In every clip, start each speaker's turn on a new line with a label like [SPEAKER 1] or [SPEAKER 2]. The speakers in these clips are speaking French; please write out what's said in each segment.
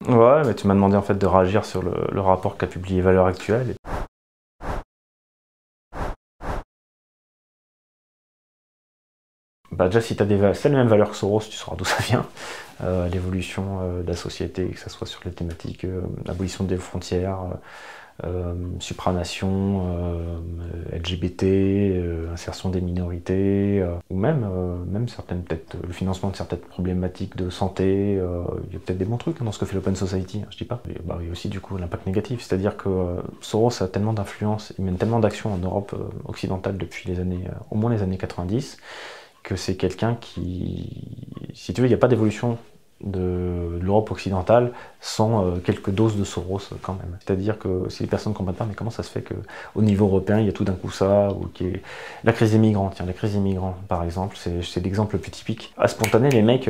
[SPEAKER 1] Ouais, mais tu m'as demandé en fait de réagir sur le rapport qu'a publié Valeurs Actuelles. Bah déjà, si tu as les mêmes valeurs que Soros, tu sauras d'où ça vient. L'évolution de la société, que ce soit sur les thématiques abolition des frontières, supranation, LGBT, insertion des minorités, ou même certaines, peut-être le financement de certaines problématiques de santé. Il y a peut-être des bons trucs dans ce que fait l'Open Society, hein, je dis pas. Et, bah, il y a aussi du coup l'impact négatif, c'est-à-dire que Soros a tellement d'influence, il mène tellement d'actions en Europe occidentale depuis les années, au moins les années 90, que c'est quelqu'un qui, si tu veux, il n'y a pas d'évolution de l'Europe occidentale sans quelques doses de Soros quand même. C'est-à-dire que si les personnes ne comprennent pas, mais comment ça se fait qu'au niveau européen, il y a tout d'un coup ça, ou la crise des migrants, tiens, la crise des migrants par exemple, c'est l'exemple le plus typique. À spontané, les mecs,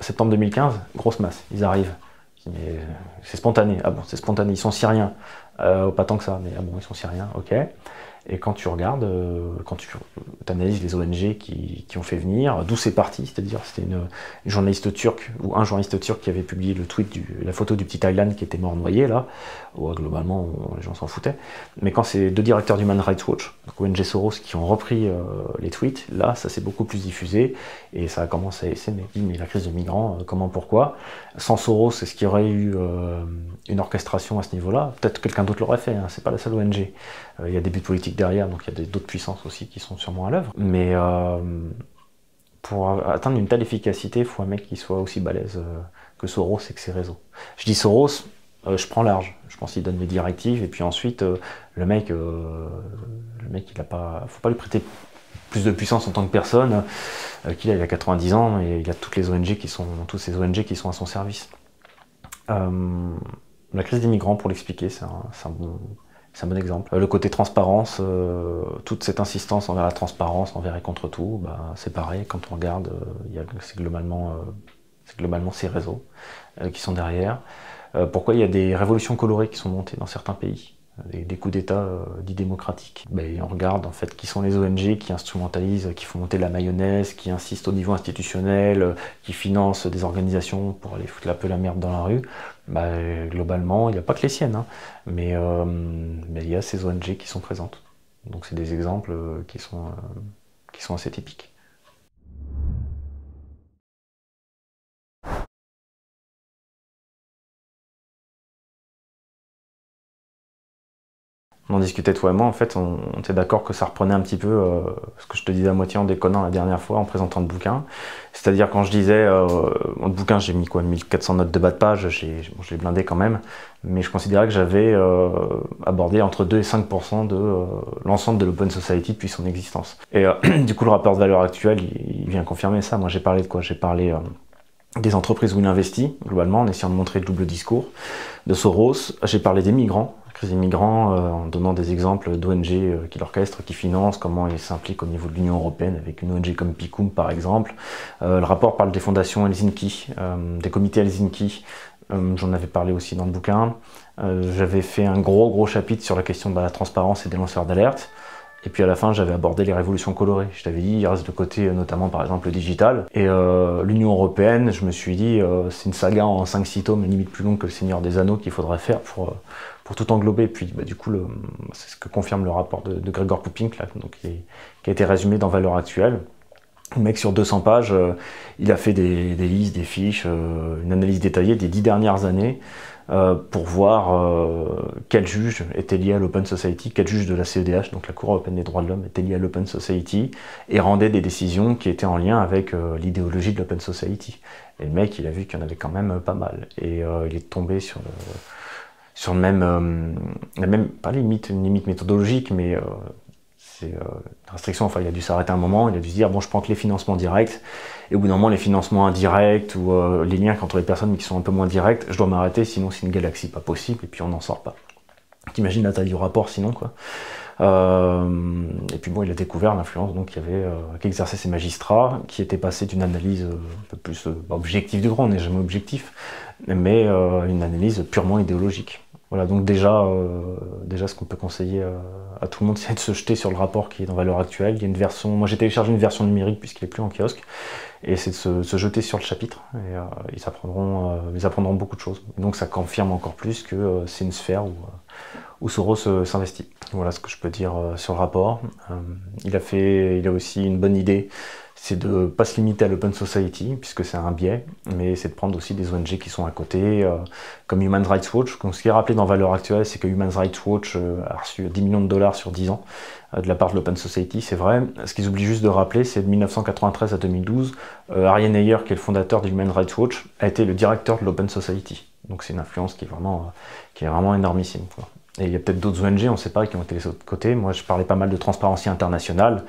[SPEAKER 1] septembre 2015, grosse masse, ils arrivent. Mais c'est spontané, ah bon, c'est spontané, ils sont syriens, pas tant que ça, mais ah bon, ils sont syriens, ok. Et quand tu regardes, quand tu analyses les ONG qui ont fait venir, d'où c'est parti, c'est-à-dire c'était une journaliste turque, ou un journaliste turc qui avait publié le tweet, la photo du petit Thaïlande qui était mort noyé, là, où globalement les gens s'en foutaient. Mais quand c'est deux directeurs d'Human Rights Watch, donc ONG Soros, qui ont repris les tweets, là ça s'est beaucoup plus diffusé, et ça a commencé à essayer, mais la crise de migrants, comment, pourquoi? Sans Soros, est-ce qu'il y aurait eu une orchestration à ce niveau-là? Peut-être quelqu'un d'autre l'aurait fait, hein, c'est pas la seule ONG. Il y a des buts politiques derrière, donc il y a d'autres puissances aussi qui sont sûrement à l'œuvre. Mais pour atteindre une telle efficacité, il faut un mec qui soit aussi balèze que Soros et que ses réseaux. Je dis Soros, je prends large. Je pense qu'il donne des directives, et puis ensuite, le mec, il a pas, faut pas lui prêter plus de puissance en tant que personne qu'il a. Il a 90 ans et il a toutes ces ONG qui sont à son service. La crise des migrants, pour l'expliquer, c'est un bon exemple. Le côté transparence, toute cette insistance envers la transparence, envers et contre tout, bah, c'est pareil, quand on regarde, c'est globalement ces réseaux qui sont derrière. Pourquoi il y a des révolutions colorées qui sont montées dans certains pays, des coups d'État dits démocratiques? Ben, on regarde en fait qui sont les ONG qui instrumentalisent, qui font monter la mayonnaise, qui insistent au niveau institutionnel, qui financent des organisations pour aller foutre un peu la merde dans la rue. Ben, globalement, il n'y a pas que les siennes, hein, mais il y a ces ONG qui sont présentes. Donc c'est des exemples qui sont assez typiques. On en discutait toi et moi, en fait, on était d'accord que ça reprenait un petit peu ce que je te disais à moitié en déconnant la dernière fois en présentant le bouquin. C'est-à-dire quand je disais, dans le bouquin j'ai mis quoi, 1400 notes de bas de page, je l'ai blindé quand même, mais je considérais que j'avais abordé entre 2 et 5% de l'ensemble de l'Open Society depuis son existence. Et du coup le rapport de valeur actuel, il vient confirmer ça. Moi j'ai parlé de quoi? J'ai parlé des entreprises où il investit, globalement, en essayant de montrer le double discours de Soros. J'ai parlé des migrants, la crise des migrants, en donnant des exemples d'ONG qui l'orchestrent, qui financent, comment ils s'impliquent au niveau de l'Union européenne, avec une ONG comme PICUM par exemple. Le rapport parle des fondations Helsinki, des comités Helsinki. J'en avais parlé aussi dans le bouquin. J'avais fait un gros chapitre sur la question de la transparence et des lanceurs d'alerte. Et puis à la fin, j'avais abordé les révolutions colorées. Je t'avais dit, il reste de côté notamment par exemple le digital. Et l'Union européenne, je me suis dit, c'est une saga en 5-6 tomes, limite plus longue que le Seigneur des Anneaux qu'il faudrait faire pour tout englober. Et puis bah, du coup, c'est ce que confirme le rapport de Gregor Pupink, là, donc, qui a été résumé dans Valeurs Actuelles. Le mec sur 200 pages, il a fait des listes, des fiches, une analyse détaillée des 10 dernières années, pour voir quel juge était lié à l'Open Society, quel juge de la CEDH, donc la Cour européenne des droits de l'homme, était lié à l'Open Society, et rendait des décisions qui étaient en lien avec l'idéologie de l'Open Society. Et le mec, il a vu qu'il y en avait quand même pas mal. Et il est tombé sur le même, pas une limite méthodologique, mais c'est une restriction. Enfin, il a dû s'arrêter un moment, il a dû se dire, bon, je prends que les financements directs, et au bout d'un moment, les financements indirects, ou les liens entre les personnes qui sont un peu moins directs, je dois m'arrêter, sinon c'est une galaxie pas possible, et puis on n'en sort pas. T'imagines la taille du rapport sinon, quoi. Et puis bon, il a découvert l'influence qu'exerçaient ces magistrats, qui étaient passés d'une analyse un peu plus objective du droit, on n'est jamais objectif, mais une analyse purement idéologique. Voilà, donc déjà ce qu'on peut conseiller à tout le monde, c'est de se jeter sur le rapport qui est dans Valeurs Actuelles. Il y a une version, moi j'ai téléchargé une version numérique puisqu'il n'est plus en kiosque, et c'est de se jeter sur le chapitre, et ils apprendront beaucoup de choses. Et donc ça confirme encore plus que c'est une sphère où Soros s'investit. Voilà ce que je peux dire sur le rapport. Il a aussi une bonne idée, c'est de ne pas se limiter à l'Open Society, puisque c'est un biais, mais c'est de prendre aussi des ONG qui sont à côté, comme Human Rights Watch. Donc, ce qui est rappelé dans Valeurs Actuelles, c'est que Human Rights Watch a reçu 10 millions de dollars sur 10 ans de la part de l'Open Society, c'est vrai. Ce qu'ils oublient juste de rappeler, c'est de 1993 à 2012, Arian Ayer, qui est le fondateur de Human Rights Watch, a été le directeur de l'Open Society. Donc c'est une influence qui est vraiment énormissime, quoi. Et il y a peut-être d'autres ONG, on ne sait pas, qui ont été laissés de côté. Moi, je parlais pas mal de Transparency International.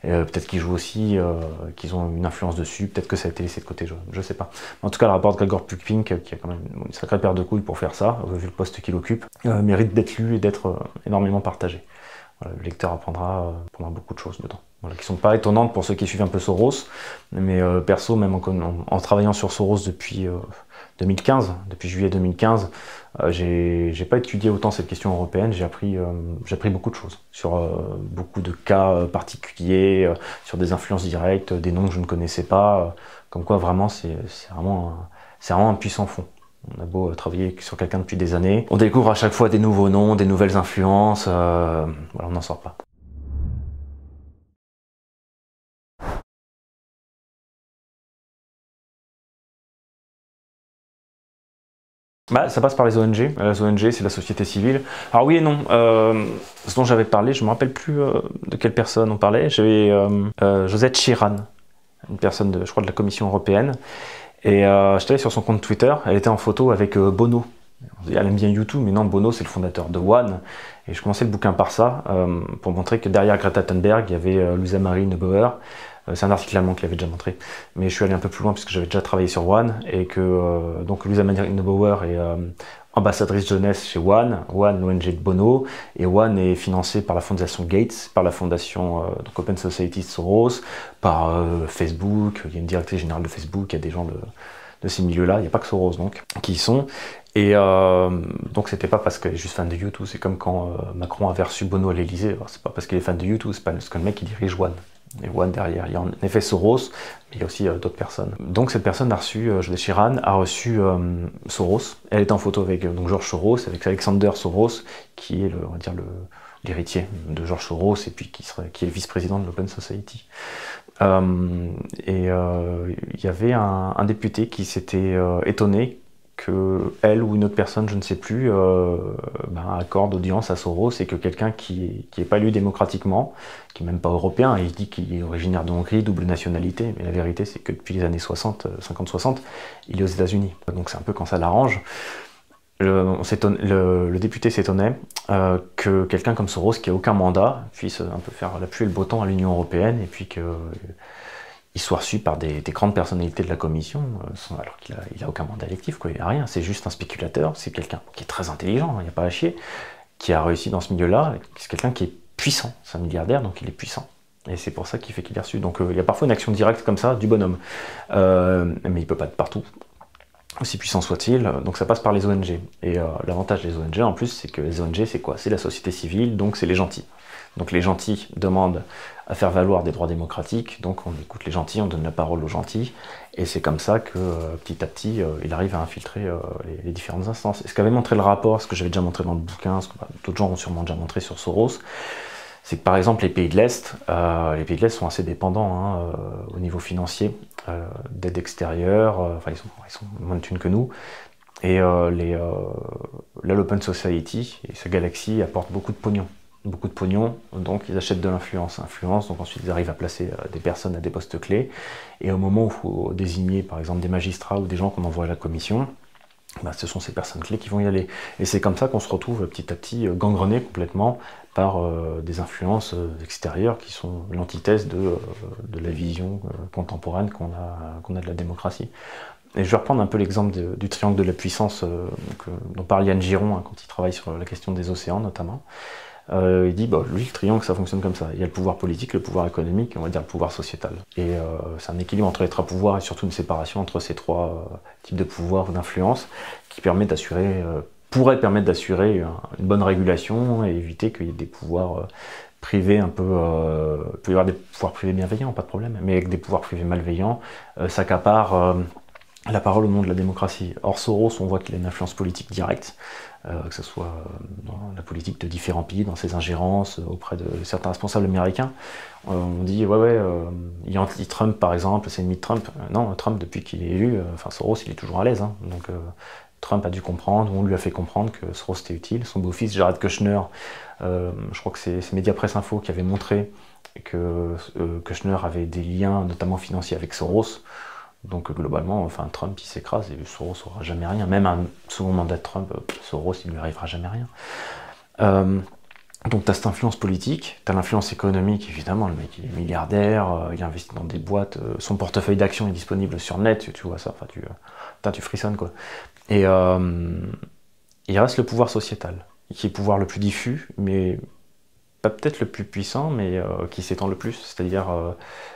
[SPEAKER 1] Peut-être qu'ils jouent aussi, qu'ils ont une influence dessus. Peut-être que ça a été laissé de côté, je ne sais pas. En tout cas, le rapport de Gregor Pukpink, qui a quand même une sacrée paire de couilles pour faire ça, vu le poste qu'il occupe, mérite d'être lu et d'être énormément partagé. Voilà, le lecteur apprendra beaucoup de choses dedans. Voilà, qui ne sont pas étonnantes pour ceux qui suivent un peu Soros. Mais perso, même en travaillant sur Soros depuis 2015, depuis juillet 2015, j'ai pas étudié autant cette question européenne, j'ai appris beaucoup de choses sur beaucoup de cas particuliers, sur des influences directes, des noms que je ne connaissais pas, comme quoi vraiment c'est vraiment un puissant fond. On a beau travailler sur quelqu'un depuis des années, on découvre à chaque fois des nouveaux noms, des nouvelles influences, voilà, on n'en sort pas. Bah, ça passe par les ONG. Les ONG, c'est la société civile. Alors oui et non. Ce dont j'avais parlé, je ne me rappelle plus de quelle personne on parlait. J'avais Josette Chiran, une personne, je crois, de la Commission européenne. Et j'étais allé sur son compte Twitter. Elle était en photo avec Bono. Elle aime bien YouTube, mais non, Bono, c'est le fondateur de One. Et je commençais le bouquin par ça, pour montrer que derrière Greta Thunberg, il y avait Luisa Marie Neubauer. C'est un article allemand qui l'avait déjà montré, mais je suis allé un peu plus loin puisque j'avais déjà travaillé sur One, et que donc Luisa Marie Neubauer est ambassadrice jeunesse chez One, l'ONG de Bono, et One est financé par la fondation Gates, par la fondation donc Open Society de Soros, par Facebook. Il y a une directrice générale de Facebook, il y a des gens de ces milieux-là, il n'y a pas que Soros donc, qui y sont. Et donc c'était pas parce qu'elle est juste fan de YouTube, c'est comme quand Macron avait reçu Bono à l'Elysée, c'est pas parce qu'il est fan de YouTube, c'est parce que le mec qui dirige One. Et One derrière, il y a en effet Soros, mais il y a aussi d'autres personnes. Donc cette personne a reçu, Josette Chiran, a reçu Soros. Elle est en photo avec donc George Soros, avec Alexander Soros, qui est on va dire l'héritier de George Soros, et puis qui est le vice-président de l'Open Society. Il y avait un député qui s'était étonné que elle ou une autre personne, je ne sais plus, accorde audience à Soros, et que quelqu'un qui n'est pas élu démocratiquement, qui n'est même pas européen, il dit qu'il est originaire de Hongrie, double nationalité, mais la vérité c'est que depuis les années 50-60, il est aux États-Unis. Donc c'est un peu quand ça l'arrange. Le député s'étonnait que quelqu'un comme Soros, qui n'a aucun mandat, puisse un peu faire la pluie et le beau temps à l'Union européenne, et puis qu'il soit reçu par des grandes personnalités de la Commission, alors qu'il n'a aucun mandat électif, quoi. Il n'a rien, c'est juste un spéculateur, c'est quelqu'un qui est très intelligent, il n'y a pas à chier, qui a réussi dans ce milieu-là, c'est quelqu'un qui est puissant, c'est un milliardaire, donc il est puissant. Et c'est pour ça qu'il fait qu'il est reçu. Donc il y a parfois une action directe comme ça du bonhomme, mais il ne peut pas être partout, aussi puissant soit-il, donc ça passe par les ONG. Et l'avantage des ONG en plus, c'est que les ONG c'est quoi? C'est la société civile, donc c'est les gentils. Donc les gentils demandent à faire valoir des droits démocratiques, donc on écoute les gentils, on donne la parole aux gentils, et c'est comme ça que petit à petit, il arrive à infiltrer les différentes instances. Et ce qu'avait montré le rapport, ce que j'avais déjà montré dans le bouquin, ce que d'autres gens ont sûrement déjà montré sur Soros, c'est que par exemple les pays de l'Est sont assez dépendants au niveau financier, d'aide extérieure, enfin ils sont moins de thunes que nous, et l'Open Society et ce Galaxy apportent beaucoup de pognon. Donc ils achètent de l'influence, donc ensuite ils arrivent à placer des personnes à des postes clés, et au moment où il faut désigner par exemple des magistrats ou des gens qu'on envoie à la commission, ce sont ces personnes clés qui vont y aller. Et c'est comme ça qu'on se retrouve petit à petit gangrené complètement par des influences extérieures qui sont l'antithèse de la vision contemporaine qu'on a de la démocratie. Et je vais reprendre un peu l'exemple du triangle de la puissance dont parle Yann Giron quand il travaille sur la question des océans notamment. Il dit, lui, le triangle, ça fonctionne comme ça. Il y a le pouvoir politique, le pouvoir économique, et on va dire le pouvoir sociétal. Et c'est un équilibre entre les trois pouvoirs, et surtout une séparation entre ces trois types de pouvoirs ou d'influence, qui pourrait permettre d'assurer une bonne régulation et éviter qu'il y ait des pouvoirs privés un peu... il peut y avoir des pouvoirs privés bienveillants, pas de problème, mais avec des pouvoirs privés malveillants, s'accaparent la parole au nom de la démocratie. Or Soros, on voit qu'il a une influence politique directe, que ce soit dans la politique de différents pays, dans ses ingérences auprès de certains responsables américains. On dit, il est anti-Trump par exemple, c'est ennemi de Trump. Non, Trump, depuis qu'il est élu, Soros, il est toujours à l'aise. Hein. Donc Trump a dû comprendre, on lui a fait comprendre que Soros était utile. Son beau-fils, Jared Kushner, je crois que c'est Média Presse Info qui avait montré que Kushner avait des liens, notamment financiers, avec Soros. Donc globalement, Trump il s'écrase et Soros n'aura jamais rien. Même un second mandat de Trump, Soros il lui arrivera jamais rien. Donc tu as cette influence politique, tu as l'influence économique, évidemment, le mec il est milliardaire, il investit dans des boîtes, son portefeuille d'actions est disponible sur net, tu vois ça, tu frissonnes quoi. Et il reste le pouvoir sociétal, qui est le pouvoir le plus diffus, mais pas peut-être le plus puissant, mais qui s'étend le plus. C'est-à-dire,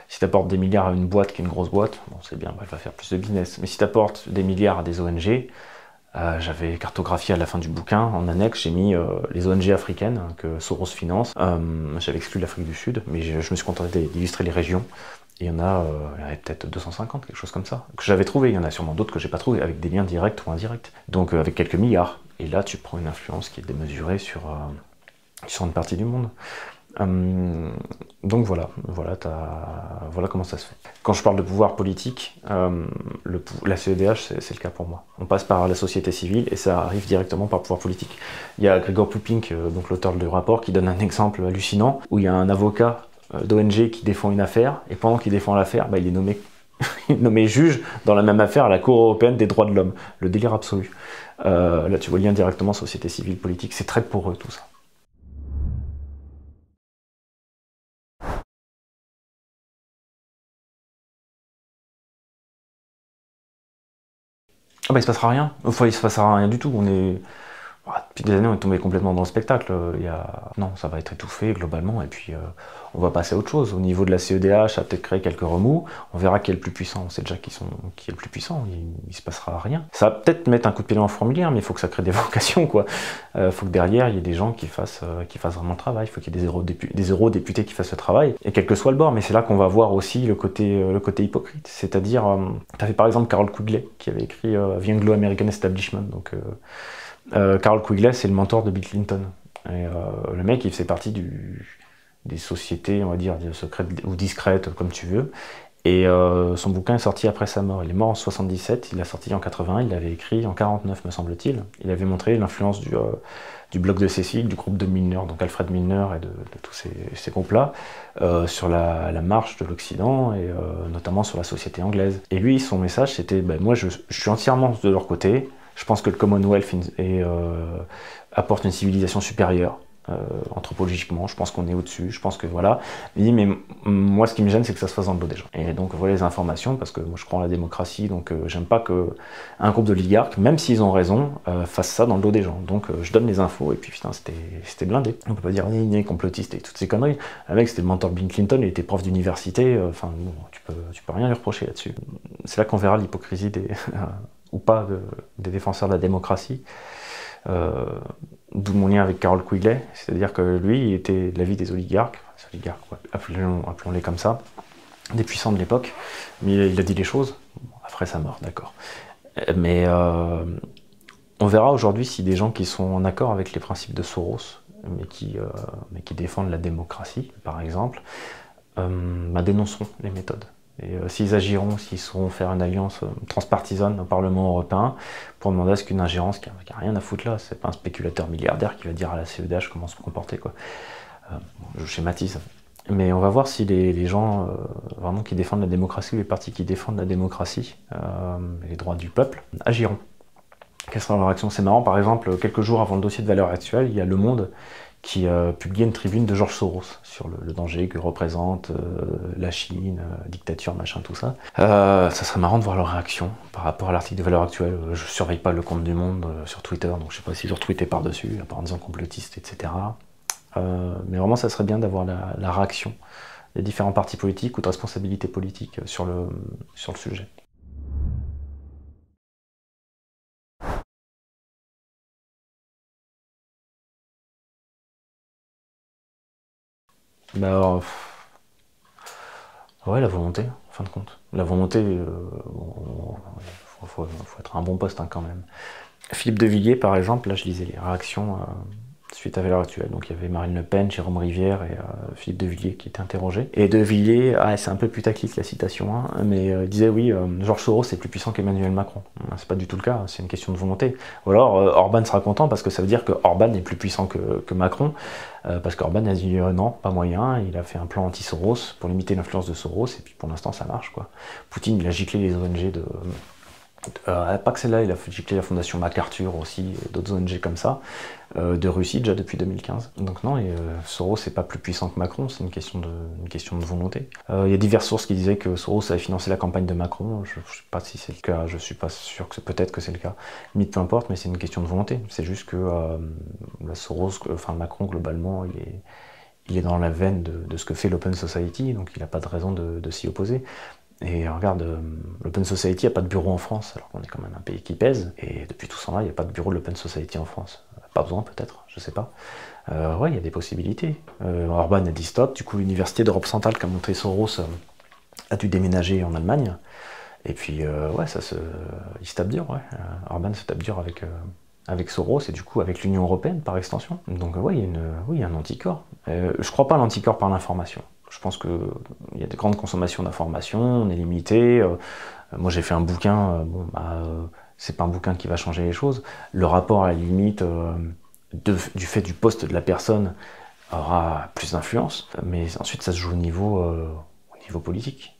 [SPEAKER 1] si tu apportes des milliards à une boîte qui est une grosse boîte, bon c'est bien, elle va faire plus de business. Mais si tu apportes des milliards à des ONG, j'avais cartographié à la fin du bouquin, en annexe, j'ai mis les ONG africaines que Soros finance. J'avais exclu l'Afrique du Sud, mais je me suis contenté d'illustrer les régions. Et il y en a peut-être 250, quelque chose comme ça, que j'avais trouvé. Il y en a sûrement d'autres que j'ai pas trouvé, avec des liens directs ou indirects. Donc avec quelques milliards. Et là, tu prends une influence qui est démesurée sur une partie du monde. Donc voilà comment ça se fait. Quand je parle de pouvoir politique, la CEDH, c'est le cas pour moi. On passe par la société civile et ça arrive directement par le pouvoir politique. Il y a Gregor Pupink, donc l'auteur du rapport, qui donne un exemple hallucinant, où il y a un avocat d'ONG qui défend une affaire, et pendant qu'il défend l'affaire, il est nommé, nommé juge dans la même affaire à la Cour européenne des droits de l'homme. Le délire absolu. Là tu vois le lien directement société civile, politique, c'est très poreux tout ça. Ah bah il se passera rien, enfin il se passera rien du tout, depuis des années on est tombé complètement dans le spectacle, non ça va être étouffé globalement et puis on va passer à autre chose. Au niveau de la CEDH, ça a peut-être créé quelques remous, on verra qui est le plus puissant, on sait déjà qui est le plus puissant, il se passera rien. Ça va peut-être mettre un coup de pied dans la fourmilière, mais il faut que ça crée des vocations quoi. Faut que derrière il y ait des gens qui fassent vraiment le travail, il faut qu'il y ait des eurodéputés qui fassent le travail, et quel que soit le bord, mais c'est là qu'on va voir aussi le côté hypocrite, c'est-à-dire, tu avais par exemple Carol Quigley qui avait écrit The Anglo-American Establishment, donc Carol Quigley c'est le mentor de Bill Clinton, et le mec il faisait partie des sociétés, on va dire, secrètes ou discrètes, comme tu veux. Et son bouquin est sorti après sa mort. Il est mort en 77, il l'a sorti en 80, il l'avait écrit en 49, me semble-t-il. Il avait montré l'influence du bloc de Cécile, du groupe de Milner, donc Alfred Milner et de tous ces groupes-là, sur la marche de l'Occident et notamment sur la société anglaise. Et lui, son message, c'était moi, je suis entièrement de leur côté. Je pense que le Commonwealth apporte une civilisation supérieure. Anthropologiquement, je pense qu'on est au-dessus, je pense que voilà. Il dit, mais moi ce qui me gêne, c'est que ça se fasse dans le dos des gens. Et donc voilà les informations, parce que moi je crois en la démocratie, donc j'aime pas qu'un groupe d'oligarques, même s'ils ont raison, fasse ça dans le dos des gens. Donc je donne les infos, et puis putain, c'était blindé. On peut pas dire, il est complotiste et toutes ces conneries. Le mec, c'était le mentor de Bill Clinton, il était prof d'université, bon, tu peux rien lui reprocher là-dessus. C'est là qu'on verra l'hypocrisie ou pas des défenseurs de la démocratie. D'où mon lien avec Carol Quigley, c'est-à-dire que lui, il était de l'avis des oligarques, appelons-les comme ça, des puissants de l'époque, mais il a dit les choses, après sa mort, d'accord. Mais on verra aujourd'hui si des gens qui sont en accord avec les principes de Soros, mais qui défendent la démocratie, par exemple, dénonceront les méthodes. Et s'ils agiront, s'ils sauront faire une alliance transpartisane au Parlement européen pour demander à ce qu'une ingérence qui n'a rien à foutre là, c'est pas un spéculateur milliardaire qui va dire à la CEDH comment se comporter quoi. Je schématise. Mais on va voir si les gens vraiment qui défendent la démocratie, ou les partis qui défendent la démocratie, les droits du peuple, agiront. Quelle sera leur action? C'est marrant, par exemple, quelques jours avant le dossier de Valeurs Actuelles, il y a Le Monde qui publiait une tribune de Georges Soros sur le danger que représente la Chine, dictature, machin, tout ça. Ça serait marrant de voir leur réaction par rapport à l'article de Valeurs Actuelles. Je surveille pas le compte du Monde sur Twitter, donc je sais pas s'ils ont retweeté par-dessus, en disant complotiste, etc. Mais vraiment, ça serait bien d'avoir la réaction des différents partis politiques ou de responsabilités politiques sur le sujet. Bah alors, ouais, la volonté, en fin de compte. La volonté, bon, faut être à un bon poste hein, quand même. Philippe de Villiers, par exemple, là je lisais les réactions suite à Valeurs Actuelles. Donc il y avait Marine Le Pen, Jérôme Rivière et Philippe de Villiers qui étaient interrogés. Et de Villiers, c'est un peu putaclic la citation, hein, mais il disait oui, Georges Soros est plus puissant qu'Emmanuel Macron. C'est pas du tout le cas, c'est une question de volonté. Ou alors Orban sera content parce que ça veut dire que Orban est plus puissant que Macron, parce qu'Orban a dit non, pas moyen, il a fait un plan anti-Soros pour limiter l'influence de Soros, et puis pour l'instant ça marche quoi. Poutine il a giclé les ONG de... pas que celle-là, il a giclé la fondation MacArthur aussi, et d'autres ONG comme ça, de Russie déjà depuis 2015. Donc non, et Soros c'est pas plus puissant que Macron, c'est une question de volonté. Il y a diverses sources qui disaient que Soros avait financé la campagne de Macron, je ne sais pas si c'est le cas, je suis pas sûr que peut-être que c'est le cas, mais peu importe, mais c'est une question de volonté. C'est juste que Macron globalement, il est dans la veine de ce que fait l'Open Society, donc il n'a pas de raison de s'y opposer. Et regarde, l'Open Society n'a pas de bureau en France, alors qu'on est quand même un pays qui pèse, et depuis tout ce temps-là, il n'y a pas de bureau de l'Open Society en France. Pas besoin peut-être, je sais pas. Ouais, il y a des possibilités. Orban a dit stop, du coup l'Université d'Europe centrale qu'a montré Soros a dû déménager en Allemagne, et puis ouais, il se tape dur, ouais. Orban se tape dur avec Soros, et du coup avec l'Union Européenne par extension. Donc ouais, il y a un anticorps. Je crois pas à l'anticorps par l'information. Je pense qu'il y a de grandes consommations d'informations, on est limité. Moi j'ai fait un bouquin, c'est pas un bouquin qui va changer les choses. Le rapport à la limite du fait du poste de la personne aura plus d'influence, mais ensuite ça se joue au niveau politique.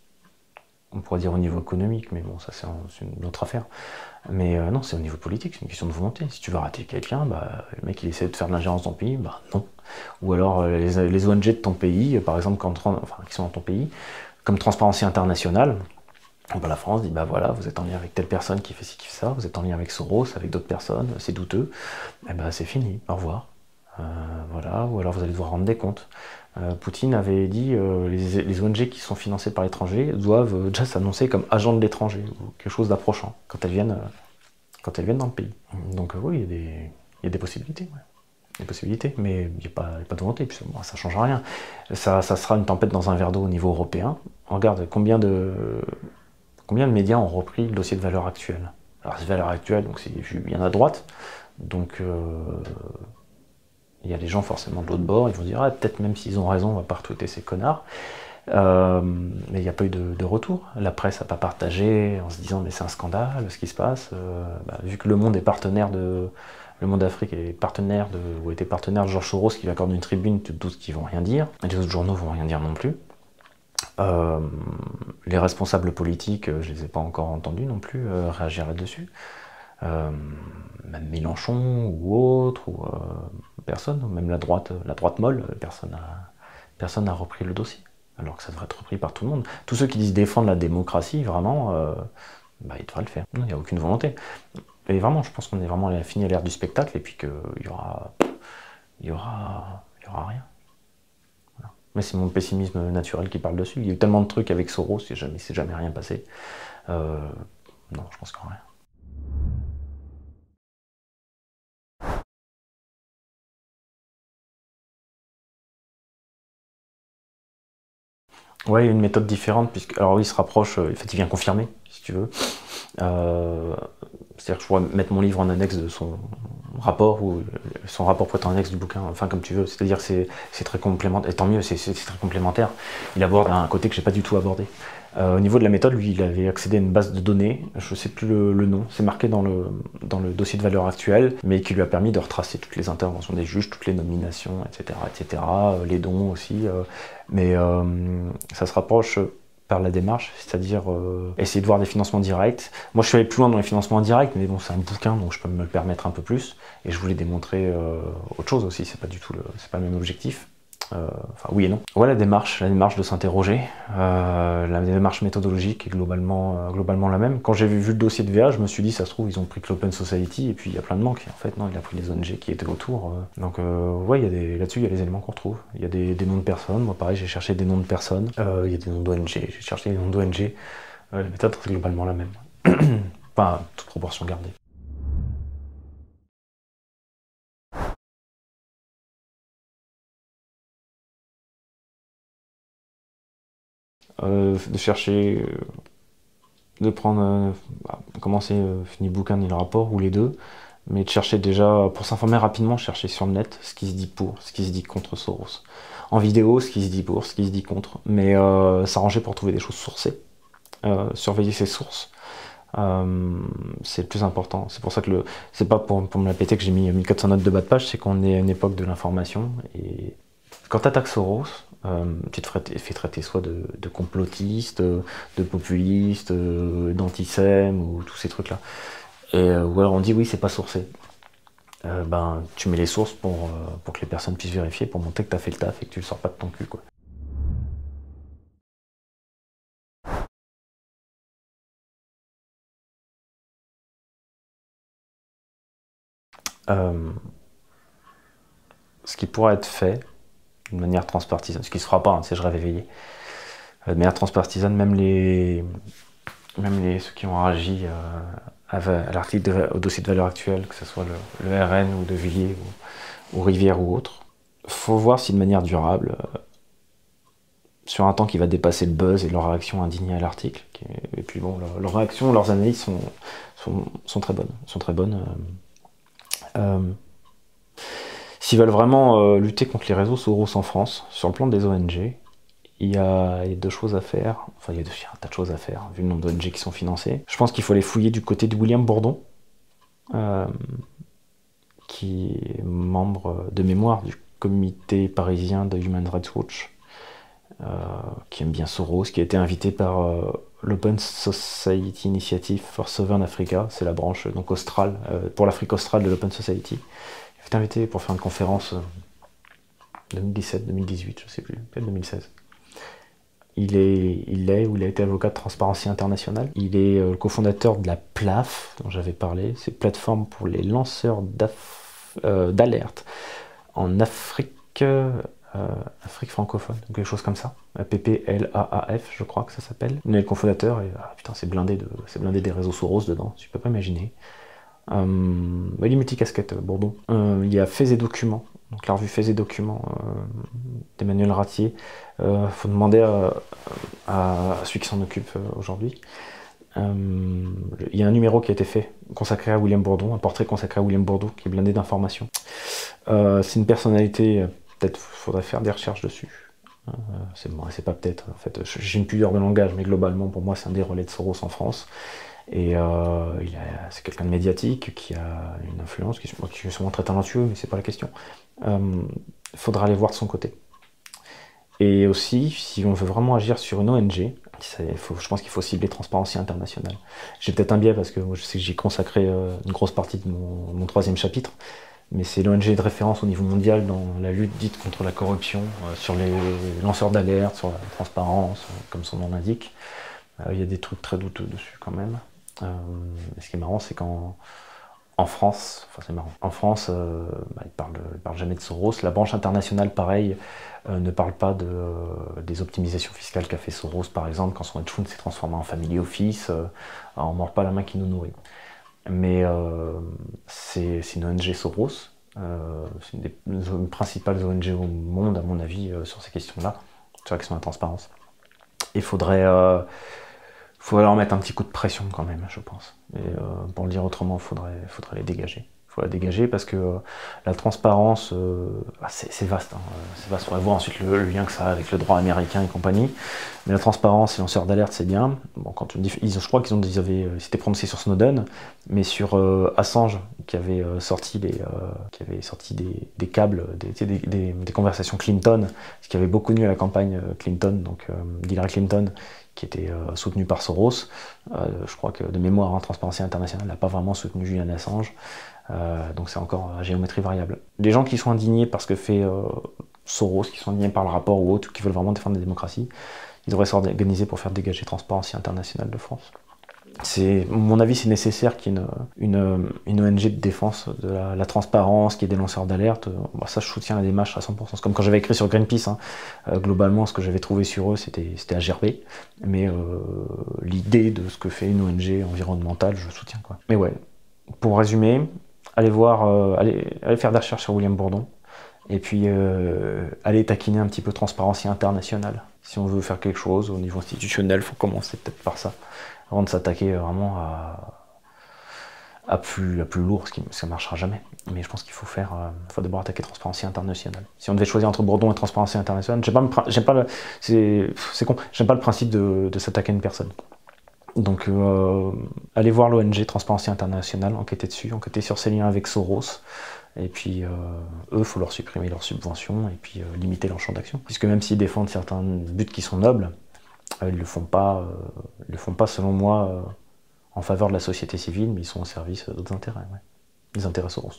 [SPEAKER 1] On pourrait dire au niveau économique, mais bon ça c'est une autre affaire. Mais non, c'est au niveau politique, c'est une question de volonté. Si tu veux rater quelqu'un, bah, le mec il essaie de faire de l'ingérence dans ton pays, bah non. Ou alors les ONG de ton pays, par exemple, qui sont dans ton pays, comme Transparency International, bah, la France dit bah voilà, vous êtes en lien avec telle personne qui fait ci, qui fait ça, vous êtes en lien avec Soros, avec d'autres personnes, c'est douteux, et bah c'est fini, au revoir. Voilà, ou alors vous allez devoir rendre des comptes. Poutine avait dit les ONG qui sont financées par l'étranger doivent déjà s'annoncer comme agents de l'étranger, ou quelque chose d'approchant, quand elles viennent dans le pays. Donc oui, il y a des possibilités. Ouais. Des possibilités, mais il n'y a pas de volonté, puis ça ne change rien. Ça sera une tempête dans un verre d'eau au niveau européen. Regarde, combien de médias ont repris le dossier de Valeurs Actuelles. Alors, c'est Valeurs Actuelles, donc c'est vu bien à droite, donc il y a des gens forcément de l'autre bord, ils vont dire peut-être même s'ils ont raison, on va pas retweeter ces connards. Mais il n'y a pas eu de retour. La presse n'a pas partagé en se disant mais c'est un scandale ce qui se passe. Vu que le monde est partenaire le monde d'Afrique est partenaire ou était partenaire de Georges Soros qui lui accorde une tribune, tu te doutes qu'ils vont rien dire. Et les autres journaux vont rien dire non plus. Les responsables politiques, je les ai pas encore entendus non plus réagir là-dessus. Même Mélenchon ou autre, ou personne, même la droite molle, personne n'a repris le dossier, alors que ça devrait être repris par tout le monde. Tous ceux qui disent défendre la démocratie, vraiment, ils devraient le faire. Il n'y a aucune volonté. Et vraiment, je pense qu'on est vraiment fini à l'ère du spectacle, et puis qu'il y aura rien. Voilà. Mais c'est mon pessimisme naturel qui parle dessus. Il y a eu tellement de trucs avec Soros, il ne s'est jamais rien passé. Non, je pense qu'en rien. Ouais, il y a une méthode différente, alors oui, il se rapproche, en fait, il vient confirmer, si tu veux. C'est-à-dire que je pourrais mettre mon livre en annexe de son rapport, ou son rapport pourrait être en annexe du bouquin, enfin comme tu veux. C'est-à-dire que c'est très complémentaire, et tant mieux, c'est très complémentaire. Il aborde un côté que j'ai pas du tout abordé. Au niveau de la méthode, lui, il avait accédé à une base de données, je sais plus le nom, c'est marqué dans le dossier de Valeurs Actuelles, mais qui lui a permis de retracer toutes les interventions des juges, toutes les nominations, etc., les dons aussi. Mais ça se rapproche par la démarche, c'est-à-dire essayer de voir des financements directs. Moi, je suis allé plus loin dans les financements indirects, mais bon, c'est un bouquin, donc je peux me le permettre un peu plus. Et je voulais démontrer autre chose aussi, c'est pas le même objectif. Enfin, oui et non. Ouais, la démarche de s'interroger, la démarche méthodologique est globalement la même. Quand j'ai vu le dossier de VA, je me suis dit, ça se trouve, ils ont pris que l'Open Society, et puis il y a plein de manques. En fait, non, il a pris les ONG qui étaient autour. Donc, ouais, là-dessus, il y a les éléments qu'on retrouve. Il y a des noms de personnes. Moi, pareil, j'ai cherché des noms de personnes. Il y a des noms d'ONG. J'ai cherché des noms d'ONG. La méthode est globalement la même. Enfin, toute proportion gardée. de chercher, de prendre, commencer ni bouquin ni le rapport, ou les deux, mais de chercher déjà, pour s'informer rapidement, chercher sur le net ce qui se dit pour, ce qui se dit contre Soros. En vidéo, ce qui se dit pour, ce qui se dit contre, mais s'arranger pour trouver des choses sourcées, surveiller ses sources. C'est le plus important. C'est pour ça que c'est pas pour me la péter que j'ai mis 1400 notes de bas de page, c'est qu'on est à une époque de l'information. Et quand tu attaques Soros, tu te fais traiter soit de complotiste, de populiste, d'antisème ou tous ces trucs-là. Ou alors on dit oui, c'est pas sourcé. Ben, tu mets les sources pour que les personnes puissent vérifier, pour montrer que tu as fait le taf et que tu le sors pas de ton cul, quoi. Ce qui pourrait être fait de manière transpartisane, ce qui se fera pas, hein, c'est je rêve éveillé, de manière transpartisane, même ceux qui ont réagi à l'article au dossier de valeur actuelle, que ce soit le RN ou De Villiers ou Rivière ou autre, faut voir si de manière durable, sur un temps qui va dépasser le buzz et leur réaction indignée à l'article, et puis bon, leurs réactions, leurs analyses sont très bonnes, s'ils veulent vraiment lutter contre les réseaux Soros en France, sur le plan des ONG, il y a deux choses à faire. Enfin, il y a un tas de choses à faire, vu le nombre d'ONG qui sont financées. Je pense qu'il faut les fouiller du côté de William Bourdon, qui est membre de mémoire du comité parisien de Human Rights Watch, qui aime bien Soros, qui a été invité par l'Open Society Initiative for Southern Africa, c'est la branche donc australe, pour l'Afrique australe de l'Open Society. Il a été invité pour faire une conférence 2017-2018, je sais plus, peut-être 2016. Il a été avocat de Transparency International. Il est le cofondateur de la PLAF, dont j'avais parlé. C'est plateforme pour les lanceurs d'alerte en Afrique, Afrique francophone, quelque chose comme ça. PPLAAF, je crois que ça s'appelle. Il est le cofondateur et putain, c'est blindé des réseaux Soros dedans, tu peux pas imaginer. Il est multicasquette, Bourdon. Il y a Faits et Documents, donc la revue Faits et Documents d'Emmanuel Ratier. Faut demander à celui qui s'en occupe aujourd'hui. Il y a un numéro qui a été fait consacré à William Bourdon, un portrait consacré à William Bourdon qui est blindé d'informations. C'est une personnalité, peut-être faudrait faire des recherches dessus. C'est pas peut-être, en fait, j'ai une pudeur de langage, mais globalement pour moi c'est un des relais de Soros en France. Et c'est quelqu'un de médiatique qui a une influence, qui est sûrement très talentueux, mais c'est pas la question. Il faudra aller voir de son côté. Et aussi, si on veut vraiment agir sur une ONG, je pense qu'il faut cibler Transparency International. J'ai peut-être un biais parce que je sais que j'y ai consacré une grosse partie de mon troisième chapitre, mais c'est l'ONG de référence au niveau mondial dans la lutte dite contre la corruption, sur les lanceurs d'alerte, sur la transparence, comme son nom l'indique. Il y a des trucs très douteux dessus quand même. Ce qui est marrant, c'est qu'en France, enfin c'est marrant, en France, ils parlent jamais de Soros. La branche internationale, pareil, ne parle pas des optimisations fiscales qu'a fait Soros, par exemple, quand son hedge fund s'est transformé en family office. On ne mord pas la main qui nous nourrit. Mais c'est une ONG Soros, c'est une des principales ONG au monde, à mon avis, sur ces questions-là, sur la question de la transparence. Il faudrait leur mettre un petit coup de pression quand même, je pense. Et pour le dire autrement, il faudrait les dégager. Il faut la dégager parce que la transparence, c'est vaste. Hein, c'est vaste. On va voir ensuite le lien que ça a avec le droit américain et compagnie. Mais la transparence, les lanceurs d'alerte, c'est bien. Bon, quand je crois qu'ils s'étaient prononcés sur Snowden, mais sur Assange, qui avait sorti des câbles, des conversations Clinton, ce qui avait beaucoup nu à la campagne Clinton, donc d'Hillary Clinton, qui était soutenu par Soros. Je crois que de mémoire, hein, Transparency International n'a pas vraiment soutenu Julian Assange. Donc c'est encore à géométrie variable. Les gens qui sont indignés par ce que fait Soros, qui sont indignés par le rapport ou autre, qui veulent vraiment défendre la démocratie, ils devraient s'organiser pour faire dégager Transparency International de France. Mon avis, c'est nécessaire qu'il y ait une ONG de défense de la transparence, qu'il y ait des lanceurs d'alerte. Ça, je soutiens la démarche à 100%. C'est comme quand j'avais écrit sur Greenpeace. Hein. Globalement, ce que j'avais trouvé sur eux, c'était à gerber. Mais l'idée de ce que fait une ONG environnementale, je soutiens, quoi. Mais ouais, pour résumer, allez faire des recherches sur William Bourdon. Et puis, allez taquiner un petit peu Transparency International. Si on veut faire quelque chose au niveau institutionnel, il faut commencer peut-être par ça, avant de s'attaquer vraiment à plus lourd, ça ne marchera jamais. Mais je pense qu'il faut d'abord attaquer Transparency International. Si on devait choisir entre Bourdon et Transparency International, j'aime pas le principe de s'attaquer à une personne. Donc allez voir l'ONG Transparency International, enquêter sur ses liens avec Soros, et puis eux, il faut leur supprimer leurs subventions et puis limiter leur champ d'action. Puisque même s'ils défendent certains buts qui sont nobles, ils le font pas selon moi en faveur de la société civile, mais ils sont au service d'autres intérêts, des intérêts Soros.